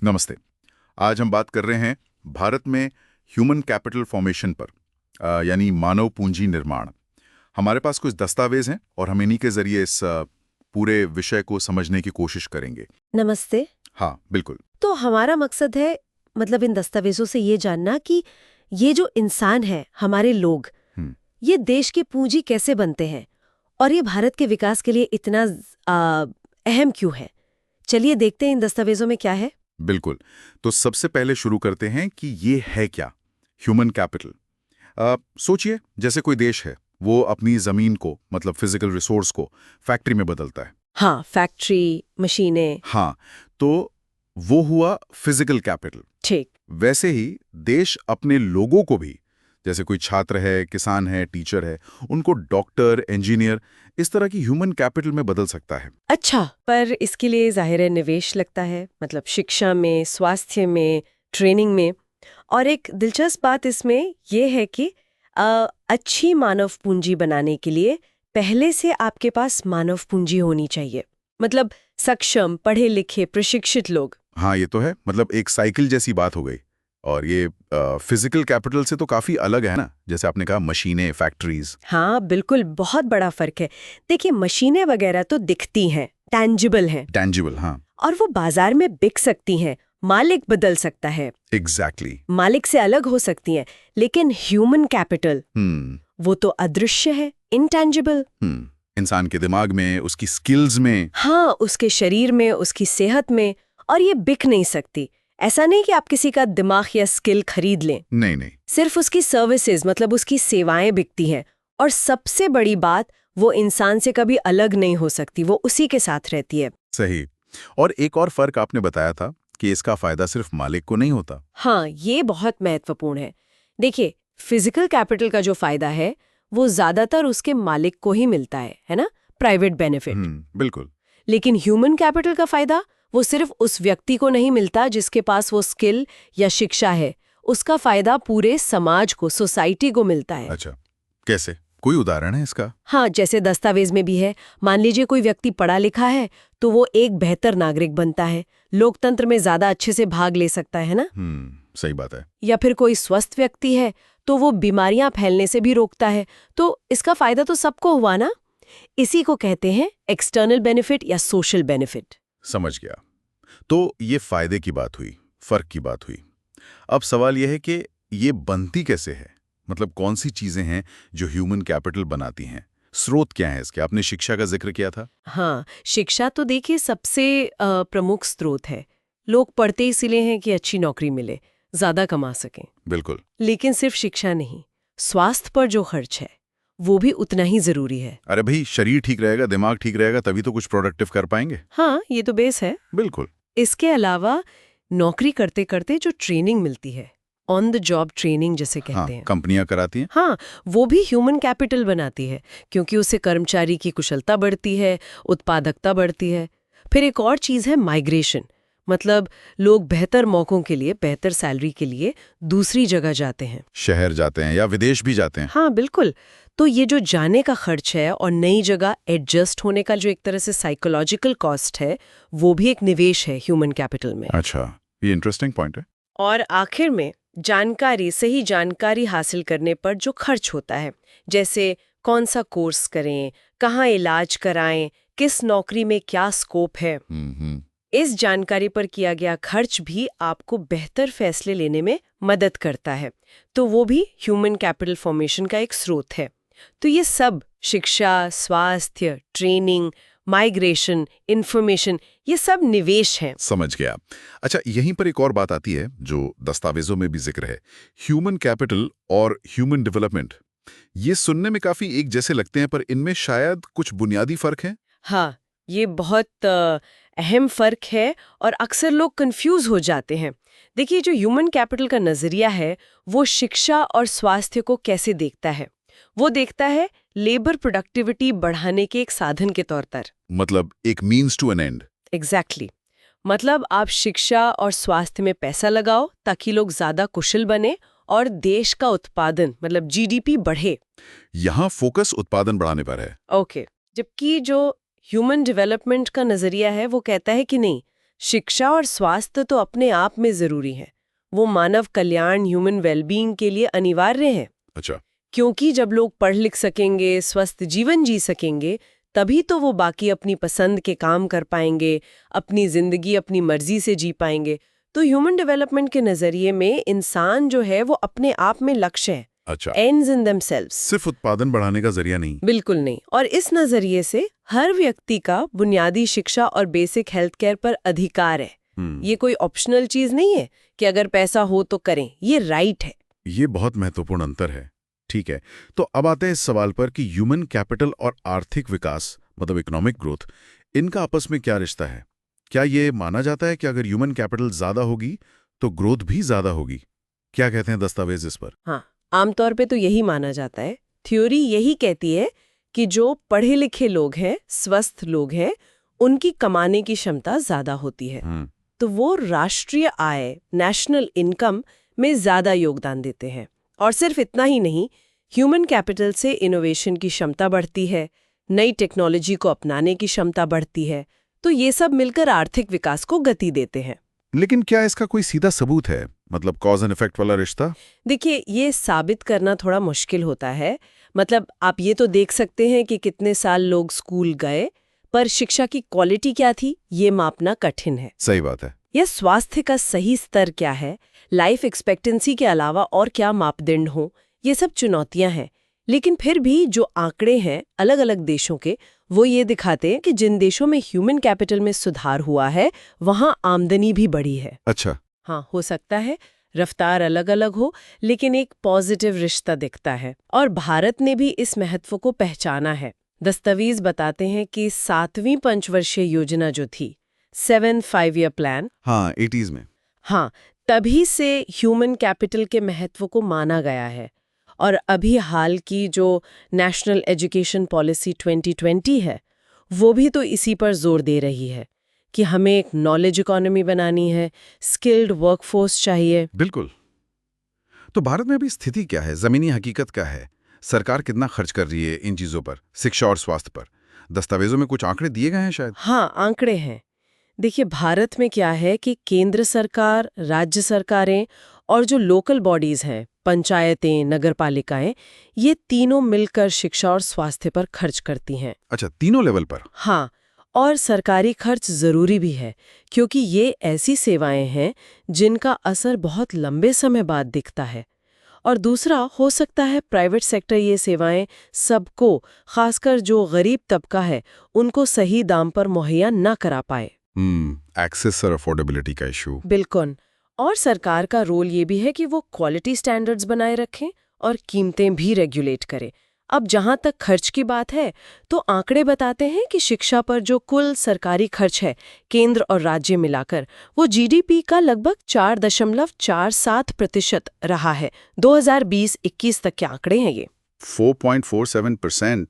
नमस्ते। आज हम बात कर रहे हैं भारत में ह्यूमन कैपिटल फॉर्मेशन पर, यानी मानव पूंजी निर्माण। हमारे पास कुछ दस्तावेज हैं और हम इन्हीं के जरिए इस पूरे विषय को समझने की कोशिश करेंगे। नमस्ते। हाँ, बिल्कुल। तो हमारा मकसद है मतलब इन दस्तावेजों से ये जानना कि ये जो इंसान है, हमारे लोग, हम्म, ये देश की पूंजी कैसे बनते हैं और ये भारत के विकास के लिए इतना अहम क्यों है। चलिए देखते हैं इन दस्तावेजों में क्या है। बिल्कुल। तो सबसे पहले शुरू करते हैं कि ये है क्या ह्यूमन कैपिटल। सोचिए, जैसे कोई देश है, वो अपनी जमीन को, मतलब फिजिकल रिसोर्स को फैक्ट्री में बदलता है। हाँ, फैक्ट्री, मशीनें। हाँ, तो वो हुआ फिजिकल कैपिटल। ठीक। वैसे ही देश अपने लोगों को भी, जैसे कोई छात्र है, किसान है, टीचर है, उनको डॉक्टर, इंजीनियर, इस तरह की ह्यूमन कैपिटल में बदल सकता है। अच्छा, पर इसके लिए जाहिर है निवेश लगता है, मतलब शिक्षा में, स्वास्थ्य में, ट्रेनिंग में। और एक दिलचस्प बात इसमें यह है कि अच्छी मानव पूंजी बनाने के लिए पहले से आपके पास मानव पूंजी होनी चाहिए, मतलब सक्षम, पढ़े लिखे, प्रशिक्षित लोग। हाँ, ये तो है। मतलब एक साइकिल जैसी बात हो गई। और ये फिजिकल कैपिटल से तो काफी अलग है ना, जैसे आपने कहा मशीनें, फैक्ट्रीज। हाँ बिल्कुल, बहुत बड़ा फर्क है। देखिए, मशीनें वगैरह तो दिखती हैं, टैंजिबल हैं, टैंजिबल, हाँ। और वो बाजार में बिक सकती हैं, मालिक बदल सकता है, एग्जैक्टली। मालिक से अलग हो सकती हैं। लेकिन ह्यूमन कैपिटल, हम्म वो तो अदृश्य है, इंटैंजिबल। इंसान के दिमाग में, उसकी स्किल्स में। हाँ, उसके शरीर में, उसकी सेहत में, और ये बिक नहीं सकती। ऐसा नहीं कि आप किसी का दिमाग या स्किल खरीद लें, नहीं नहीं। सिर्फ उसकी सर्विसेज, मतलब उसकी सेवाएं बिकती हैं। और सबसे बड़ी बात, वो इंसान से कभी अलग नहीं हो सकती, वो उसी के साथ रहती है। सही। और एक और फर्क आपने बताया था कि इसका फायदा सिर्फ मालिक को नहीं होता। हाँ, ये बहुत महत्वपूर्ण है। देखिए, फिजिकल कैपिटल का जो फायदा है वो ज्यादातर उसके मालिक को ही मिलता है ना, प्राइवेट बेनिफिट। बिल्कुल। लेकिन ह्यूमन कैपिटल का फायदा वो सिर्फ उस व्यक्ति को नहीं मिलता जिसके पास वो स्किल या शिक्षा है, उसका फायदा पूरे समाज को, सोसाइटी को मिलता है। अच्छा, कैसे? कोई उदाहरण है इसका? हाँ, जैसे दस्तावेज में भी है। मान लीजिए कोई व्यक्ति पढ़ा लिखा है तो वो एक बेहतर नागरिक बनता है, लोकतंत्र में ज्यादा अच्छे से भाग ले सकता है ना। सही बात है। या फिर कोई स्वस्थ व्यक्ति है तो वो बीमारियां फैलने से भी रोकता है। तो इसका फायदा तो सबको हुआ ना। इसी को कहते हैं एक्सटर्नल बेनिफिट या सोशल बेनिफिट। समझ गया। तो ये फायदे की बात हुई, फर्क की बात हुई। अब सवाल यह है कि ये बनती कैसे है? मतलब कौन सी चीजें हैं जो ह्यूमन कैपिटल बनाती हैं? स्रोत क्या है इसके? आपने शिक्षा का जिक्र किया था। हाँ, शिक्षा तो देखिए सबसे प्रमुख स्रोत है। लोग पढ़ते इसीलिए हैं कि अच्छी नौकरी मिले, ज्यादा कमा सकें। बिल्कुल। लेकिन सिर्फ शिक्षा नहीं, स्वास्थ्य पर जो खर्च है वो भी उतना ही जरूरी है। अरे भाई, शरीर ठीक रहेगा, दिमाग ठीक रहेगा, तभी तो कुछ प्रोडक्टिव कर पाएंगे। हाँ, ये तो बेस है। बिल्कुल। इसके अलावा नौकरी करते करते जो ट्रेनिंग मिलती है, ऑन द जॉब ट्रेनिंग जिसे हाँ, कहते हैं, कंपनियां कराती हैं। हाँ, वो भी ह्यूमन कैपिटल बनाती है, क्योंकि उससे कर्मचारी की कुशलता बढ़ती है, उत्पादकता बढ़ती है। फिर एक और चीज है माइग्रेशन, मतलब लोग बेहतर मौकों के लिए, बेहतर सैलरी के लिए दूसरी जगह जाते हैं, शहर जाते हैं या विदेश भी जाते हैं। हाँ बिल्कुल। तो ये जो जाने का खर्च है और नई जगह एडजस्ट होने का जो एक तरह से साइकोलॉजिकल कॉस्ट है, वो भी एक निवेश है ह्यूमन कैपिटल में। अच्छा, ये इंटरेस्टिंग पॉइंट है। और आखिर में जानकारी, सही जानकारी हासिल करने पर जो खर्च होता है, जैसे कौन सा कोर्स करें, कहाँ इलाज कराएं, किस नौकरी में क्या स्कोप है, इस जानकारी पर किया गया खर्च भी आपको बेहतर फैसले लेने में मदद करता है। तो वो भी ह्यूमन कैपिटल फॉर्मेशन का एक स्रोत है। तो ये सब शिक्षा, स्वास्थ्य, ट्रेनिंग, माइग्रेशन, इंफॉर्मेशन, ये सब निवेश हैं। समझ गया। अच्छा, यहीं पर एक और बात आती है जो दस्तावेजों में भी जिक्र है। ह्यूमन कैपिटल और ह्यूमन डेवलपमेंट, ये सुनने में काफी एक जैसे लगते हैं, पर इनमें शायद कुछ बुनियादी फर्क है। हाँ, ये बहुत अहम फर्क है और अक्सर लोग कंफ्यूज हो जाते हैं। देखिए, जो ह्यूमन कैपिटल का नजरिया है वो शिक्षा और स्वास्थ्य को कैसे देखता है? वो देखता है लेबर प्रोडक्टिविटी बढ़ाने के एक साधन के तौर पर। मतलब एक means to an end. Exactly. मतलब आप शिक्षा और स्वास्थ्य में पैसा लगाओ ताकि लोग ज्यादा कुशल बने और देश का उत्पादन, मतलब जीडीपी बढ़े। यहाँ फोकस उत्पादन बढ़ाने पर है। ओके। जबकि जो ह्यूमन डेवलपमेंट का नजरिया है वो कहता है कि नहीं, शिक्षा और स्वास्थ्य तो अपने आप में जरूरी है। वो मानव कल्याण, ह्यूमन वेलबींग के लिए अनिवार्य है। अच्छा। क्योंकि जब लोग पढ़ लिख सकेंगे, स्वस्थ जीवन जी सकेंगे, तभी तो वो बाकी अपनी पसंद के काम कर पाएंगे, अपनी जिंदगी अपनी मर्जी से जी पाएंगे। तो ह्यूमन डेवलपमेंट के नजरिए में इंसान जो है वो अपने आप में लक्ष्य है। अच्छा। एंड्स इन देमसेल्व्स, सिर्फ उत्पादन बढ़ाने का जरिया नहीं। बिल्कुल नहीं। और इस नजरिए से हर व्यक्ति का बुनियादी शिक्षा और बेसिक हेल्थ केयर पर अधिकार है। ये कोई ऑप्शनल चीज नहीं है कि अगर पैसा हो तो करें, ये राइट है। ये बहुत महत्वपूर्ण अंतर है। ठीक है, तो अब आते हैं इस सवाल पर कि ह्यूमन कैपिटल और आर्थिक विकास मतलब इकोनॉमिक ग्रोथ, इनका आपस में क्या रिश्ता है? क्या ये माना जाता है कि अगर ह्यूमन कैपिटल ज्यादा होगी तो ग्रोथ भी ज्यादा होगी? क्या कहते हैं दस्तावेज इस पर? हाँ, आमतौर पे तो यही माना जाता है। थ्योरी यही कहती है कि जो पढ़े लिखे लोग हैं, स्वस्थ लोग हैं, उनकी कमाने की क्षमता ज्यादा होती है, तो वो राष्ट्रीय आय, नेशनल इनकम में ज्यादा योगदान देते हैं। और सिर्फ इतना ही नहीं, ह्यूमन कैपिटल से इनोवेशन की क्षमता बढ़ती है, नई टेक्नोलॉजी को अपनाने की क्षमता बढ़ती है, तो ये सब मिलकर आर्थिक विकास को गति देते हैं। लेकिन क्या इसका कोई सीधा सबूत है, मतलब कॉज एंड इफेक्ट वाला रिश्ता? देखिए, ये साबित करना थोड़ा मुश्किल होता है। मतलब आप ये तो देख सकते हैं कि कितने साल लोग स्कूल गए, पर शिक्षा की क्वालिटी क्या थी, ये मापना कठिन है। सही बात है। या स्वास्थ्य का सही स्तर क्या है, लाइफ एक्सपेक्टेंसी के अलावा और क्या मापदंड हो, ये सब चुनौतियां हैं। लेकिन फिर भी जो आंकड़े हैं अलग अलग देशों के, वो ये दिखाते हैं कि जिन देशों में ह्यूमन कैपिटल में सुधार हुआ है, वहां आमदनी भी बढ़ी है। अच्छा। हाँ, हो सकता है रफ्तार अलग अलग हो, लेकिन एक पॉजिटिव रिश्ता दिखता है। और भारत ने भी इस महत्व को पहचाना है। दस्तावेज बताते हैं कि 7वीं पंचवर्षीय योजना जो थी, 7 5-year प्लान, हाँ, 80s में। हाँ, तभी से ह्यूमन कैपिटल के महत्व को माना गया है। और अभी हाल की जो नेशनल एजुकेशन पॉलिसी 2020 है, वो भी तो इसी पर जोर दे रही है कि हमें एक नॉलेज इकोनॉमी बनानी है, स्किल्ड वर्कफोर्स चाहिए। बिल्कुल। तो भारत में अभी स्थिति क्या है, जमीनी हकीकत क्या है? सरकार कितना खर्च कर रही है इन चीजों पर, शिक्षा और स्वास्थ्य पर? दस्तावेजों में कुछ आंकड़े दिए गए हैं शायद? हाँ, आंकड़े हैं। देखिए, भारत में क्या है कि केंद्र सरकार, राज्य सरकारें और जो लोकल बॉडीज हैं, पंचायतें, नगरपालिकाएं, ये तीनों मिलकर शिक्षा और स्वास्थ्य पर खर्च करती हैं। अच्छा, तीनों लेवल पर? हाँ, और सरकारी खर्च जरूरी भी है, क्योंकि ये ऐसी सेवाएं हैं जिनका असर बहुत लंबे समय बाद दिखता है। और दूसरा, हो सकता है प्राइवेट सेक्टर ये सेवाएं सबको, खासकर जो गरीब तबका है, उनको सही दाम पर मुहैया न करा पाए। एक्सेस और अफोर्डेबिलिटी का इशू। बिल्कुल। और सरकार का रोल ये भी है कि वो क्वालिटी स्टैंडर्ड्स बनाए रखें और कीमतें भी रेगुलेट करे। अब जहां तक खर्च की बात है, तो आंकड़े बताते हैं कि शिक्षा पर जो कुल सरकारी खर्च है, केंद्र और राज्य मिलाकर, वो जीडीपी का लगभग 4.47% रहा है। 2020-21 तक के आंकड़े हैं ये। 4.47%,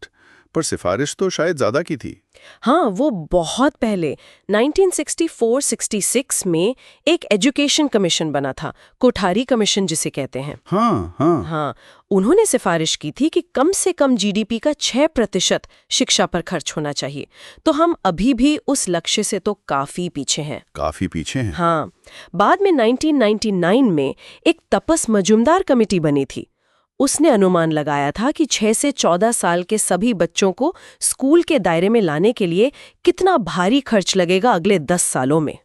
पर सिफारिश तो शायद ज्यादा की थी। हाँ, वो बहुत पहले 1964-66 में एक एजुकेशन कमीशन बना था, कोठारी कमीशन जिसे कहते हैं। हाँ। उन्होंने सिफारिश की थी कि कम से कम जीडीपी का 6% शिक्षा पर खर्च होना चाहिए। तो हम अभी भी उस लक्ष्य से तो काफी पीछे हैं। काफी पीछे हैं। हाँ, बाद में 1999 में एक तपस मजुमदार कमेटी बनी थी। उसने अनुमान लगाया था कि 6 से 14 साल के सभी बच्चों को स्कूल के दायरे में लाने के लिए कितना भारी खर्च लगेगा अगले 10 सालों में।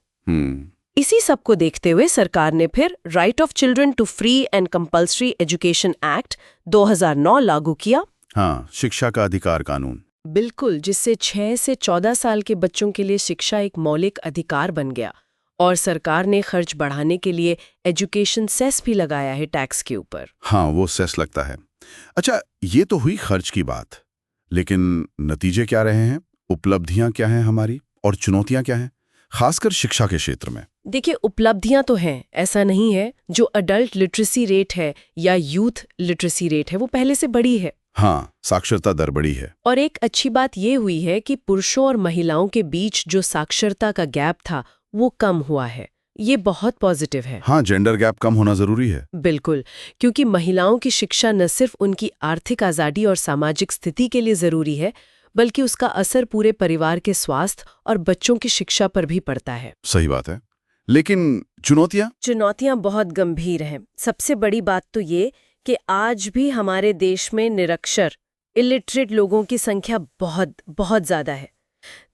इसी सब को देखते हुए सरकार ने फिर right of children to free and compulsory education act 2009 लागू किया। हाँ, शिक्षा का अधिकार कानून। बिल्कुल, जिससे 6 से 14 साल के बच्चों के लिए शिक्षा एक मौलिक अधिकार बन गया। और सरकार ने खर्च बढ़ाने के लिए एजुकेशन सेस भी लगाया है टैक्स के ऊपर। हाँ, वो सेस लगता है। अच्छा, ये तो हुई खर्च की बात, लेकिन नतीजे क्या रहे हैं, उपलब्धियां क्या हैं हमारी, और चुनौतियां क्या हैं, खासकर शिक्षा के क्षेत्र में? देखिए, उपलब्धियां तो हैं, ऐसा नहीं है। जो अडल्ट लिटरेसी रेट है या यूथ लिटरेसी रेट है, वो पहले से बढ़ी है। हाँ, साक्षरता दर बढ़ी है। और एक अच्छी बात ये हुई है कि पुरुषों और महिलाओं के बीच जो साक्षरता का गैप था, वो कम हुआ है। ये बहुत पॉजिटिव है। हाँ, जेंडर गैप कम होना जरूरी है। बिल्कुल, क्योंकि महिलाओं की शिक्षा न सिर्फ उनकी आर्थिक आज़ादी और सामाजिक स्थिति के लिए जरूरी है, बल्कि उसका असर पूरे परिवार के स्वास्थ्य और बच्चों की शिक्षा पर भी पड़ता है। सही बात है। लेकिन चुनौतियां बहुत गंभीर हैं। सबसे बड़ी बात तो ये कि आज भी हमारे देश में निरक्षर इलिटरेट लोगों की संख्या बहुत बहुत ज्यादा है।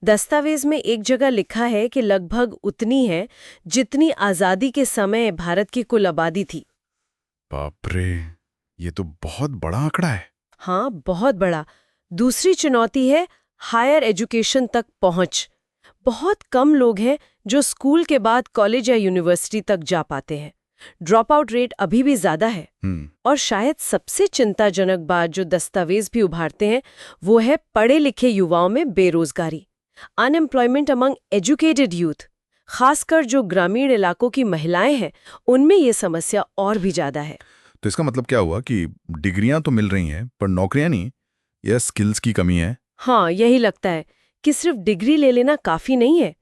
दस्तावेज में एक जगह लिखा है कि लगभग उतनी है जितनी आजादी के समय भारत की कुल आबादी थी। बाप रे, ये तो बहुत बड़ा आंकड़ा है। हाँ, बहुत बड़ा। दूसरी चुनौती है हायर एजुकेशन तक पहुंच। बहुत कम लोग हैं जो स्कूल के बाद कॉलेज या यूनिवर्सिटी तक जा पाते हैं। ड्रॉप आउट रेट अभी भी ज्यादा है। और शायद सबसे चिंताजनक बात जो दस्तावेज भी उभारते हैं वो है पढ़े लिखे युवाओं में बेरोजगारी, अनएम्प्लॉयमेंट अमंग एजुकेटेड यूथ। खासकर जो ग्रामीण इलाकों की महिलाएं हैं उनमें ये समस्या और भी ज्यादा है। तो इसका मतलब क्या हुआ कि डिग्रियां तो मिल रही हैं पर नौकरियां नहीं, या स्किल्स की कमी है? हाँ, यही लगता है कि सिर्फ डिग्री ले लेना काफी नहीं है।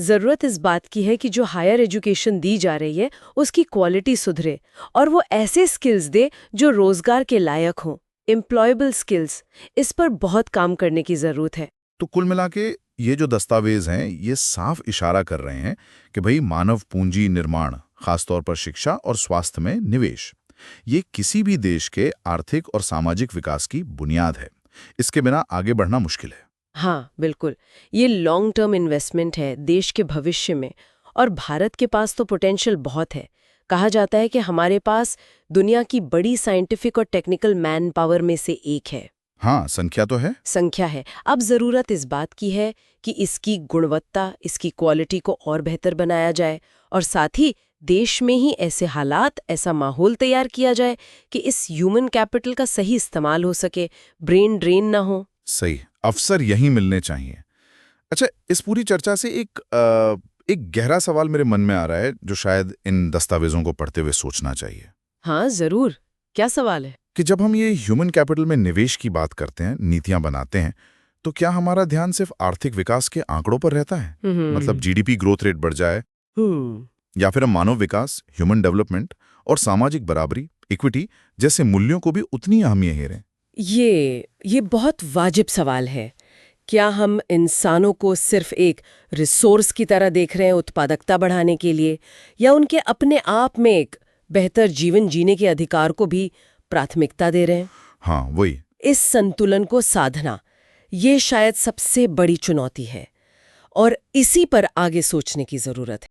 जरूरत इस बात की है कि जो हायर एजुकेशन दी जा रही है उसकी क्वालिटी सुधरे और वो ऐसे स्किल्स दे जो रोजगार के लायक हों, एम्प्लॉयबल स्किल्स। इस पर बहुत काम करने की जरूरत है। तो कुल मिला के ये जो दस्तावेज हैं ये साफ इशारा कर रहे हैं कि भाई मानव पूंजी निर्माण, खासतौर पर शिक्षा और स्वास्थ्य में निवेश, ये किसी भी देश के आर्थिक और सामाजिक विकास की बुनियाद है। इसके बिना आगे बढ़ना मुश्किल है। हाँ, बिल्कुल। ये लॉन्ग टर्म इन्वेस्टमेंट है देश के भविष्य में। और भारत के पास तो पोटेंशियल बहुत है। कहा जाता है कि हमारे पास दुनिया की बड़ी साइंटिफिक और टेक्निकल मैन पावर में से एक है। हाँ, संख्या है। अब जरूरत इस बात की है कि इसकी गुणवत्ता, इसकी क्वालिटी को और बेहतर बनाया जाए और साथ ही देश में ही ऐसे हालात, ऐसा माहौल तैयार किया जाए कि इस ह्यूमन कैपिटल का सही इस्तेमाल हो सके, ब्रेन ड्रेन ना हो। सही अवसर यही मिलने चाहिए। अच्छा, इस पूरी चर्चा से एक गहरा सवाल मेरे मन में आ रहा है जो शायद इन दस्तावेजों को पढ़ते हुए सोचना चाहिए। हाँ, जरूर। क्या सवाल है? कि जब हम ये ह्यूमन कैपिटल में निवेश की बात करते हैं, नीतियां बनाते हैं, तो क्या हमारा ध्यान सिर्फ आर्थिक विकास के आंकड़ों पर रहता है? मतलब जीडीपी ग्रोथ रेट बढ़ जाए, या फिर हम मानव विकास, ह्यूमन डेवलपमेंट और सामाजिक बराबरी, इक्विटी जैसे मूल्यों को भी उतनी अहमियत है? ये बहुत वाजिब सवाल है। क्या हम इंसानों को सिर्फ एक रिसोर्स की तरह देख रहे हैं उत्पादकता बढ़ाने के लिए, या उनके अपने आप में एक बेहतर जीवन जीने के अधिकार को भी प्राथमिकता दे रहे हैं? हाँ, वही। इस संतुलन को साधना, ये शायद सबसे बड़ी चुनौती है और इसी पर आगे सोचने की जरूरत है।